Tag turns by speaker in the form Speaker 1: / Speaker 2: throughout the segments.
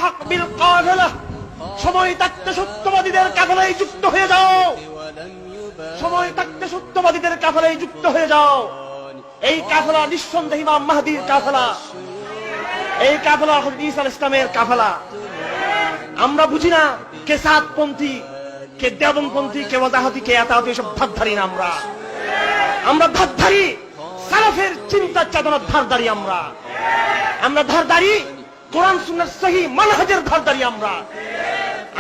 Speaker 1: ইলহাক বিল কাফেলা, সময় থাকতে সত্যবাদীদের কাফেলায় যুক্ত হয়ে যাও, সময় থাকতে সত্যবাদীদের কাফেলায় যুক্ত হয়ে যাও। এই কাফেলা নিঃসন্দেহে ইমাম মাহদীর কাফেলা, এই কাফেলা হযরত ঈসা আলাইহিস সালামের কাফেলা। আমরা বুঝি না কে সাতপন্থী, কে দেওবন্দপন্থী, কে ওয়াহাবি, কে আতাউতি, এসব ধারধারি না। আমরা ধারধারি সালাফের চিন্তা চেতনার ধারধারি। আমরা ধারধারি কোরআন সুন্নাহর সহিহ মানহাজের ধারধারি।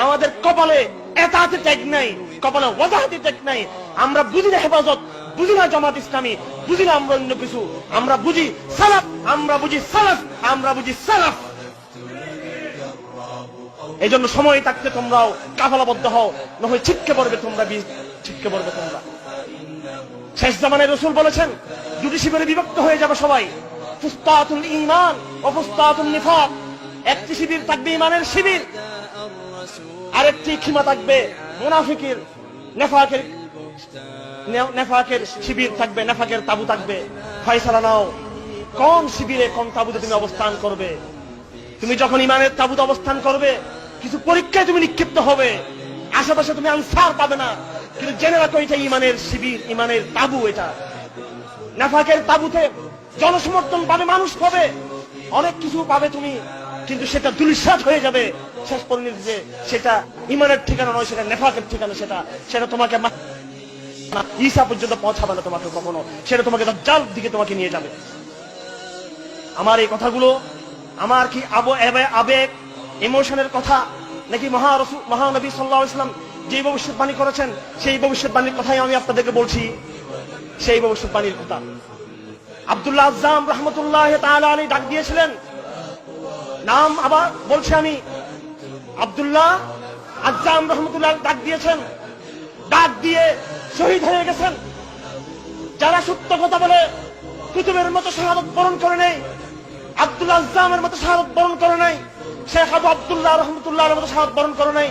Speaker 1: আমাদের কপালে এতাআতের ট্যাগ নাই, কপালে ওয়াহাবি ট্যাগ নাই। আমরা বুঝি না হেফাজত, বুঝি না জামাত ইসলামী, বুঝি না আমরা অন্য কিছু। আমরা বুঝি সালাফ, আমরা বুঝি সালাফ, আমরা বুঝি সালাফ। এই জন্য সময় থাকতে তোমরাও কাফেলাবদ্ধ হও, নয় ছিটকে পড়বে তোমরা, ছিটকে পড়বে তোমরা। শেষ জামানায় রাসূল বলেছেন দুটি শিবিরে বিভক্ত হয়ে যাবে সবাই, ফুস্তাতুল ঈমান ও ফুস্তাতুন নিফাক। একটি শিবির থাকবে ঈমানের শিবির, আরেকটি খিমা থাকবে মুনাফিকের, নেফাকের শিবির থাকবে, নেফাকের তাবু থাকবে। ফয়সালা নাও কোন শিবিরে কোন তাবুতে তুমি অবস্থান করবে। তুমি যখন ঈমানের তাবুতে অবস্থান করবে, কিছু পরীক্ষায় তুমি নিক্ষিপ্ত হবে, আশেপাশে তুমি আনসার পাবে না, কিন্তু জেনে রাখো এটা ঈমানের শিবির, ঈমানের তাবু। এটা নেফাকের তাবুতে জনসমর্থন পাবে, মানুষ পাবে, অনেক কিছু পাবে তুমি, কিন্তু সেটা ধূলিসাৎ হয়ে যাবে শেষ পরিণতি যে সেটা ঈমানের ঠিকানা নয়, সেটা নেফাকের ঠিকানা। সেটা তোমাকে ঈসা পর্যন্ত পৌঁছাবে না তোমাকে কখনো, সেটা তোমাকে দাজ্জাল দিকে তোমাকে নিয়ে যাবে। আমার এই কথাগুলো আমার কি আবেগ, ইমোশনের কথা, নাকি মহানবী সাল্লাল্লাহু আলাইহি ওয়াসাল্লাম যে ভবিষ্যৎবাণী করেছেন সেই ভবিষ্যৎবাণীর কথাই আমি আপনাদেরকে বলছি। সেই ভবিষ্যৎবাণীর কথা আব্দুল্লাহ আজ্জাম রাহমাতুল্লাহ তাআলা আলাইহি ডাক দিয়েছিলেন। নাম আবার বলছি আমি, আব্দুল্লাহ আজ্জাম রাহমাতুল্লাহ ডাক দিয়েছেন, ডাক দিয়ে শহীদ হয়ে গেছেন। যারা সত্য কথা বলে কুতুবের মতো শাহাদাত বরণ করে নেই, আব্দুল্লাহ আজ্জামের মতো শাহাদাত বরণ করে নাই, শেখ আবু আব্দুল্লাহ রাহমাতুল্লাহর মতো শাহাদাত বরণ করে নাই,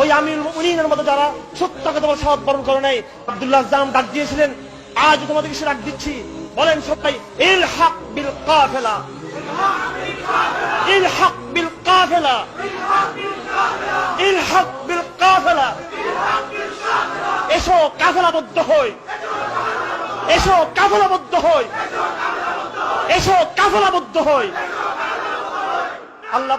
Speaker 1: ওই আমিরুল মুমিনিনের মতো যারা সত্য কথা বলে শাহাদাত বরণ করে নাই। আব্দুল্লাহ আজ্জাম ডাক দিয়েছিলেন, আজ তোমাদেরকে সে ডাক দিচ্ছি, বলেন সবাই ইলহাক বিল কাফেলা, ইলহাক বিল কাফেলা, ইলহাক বিল কাফেলা। এসো কাফেলাবদ্ধ হই, এসো কাফেলাবদ্ধ হই, এসো কাফেলাবদ্ধ হই। আল্লাহ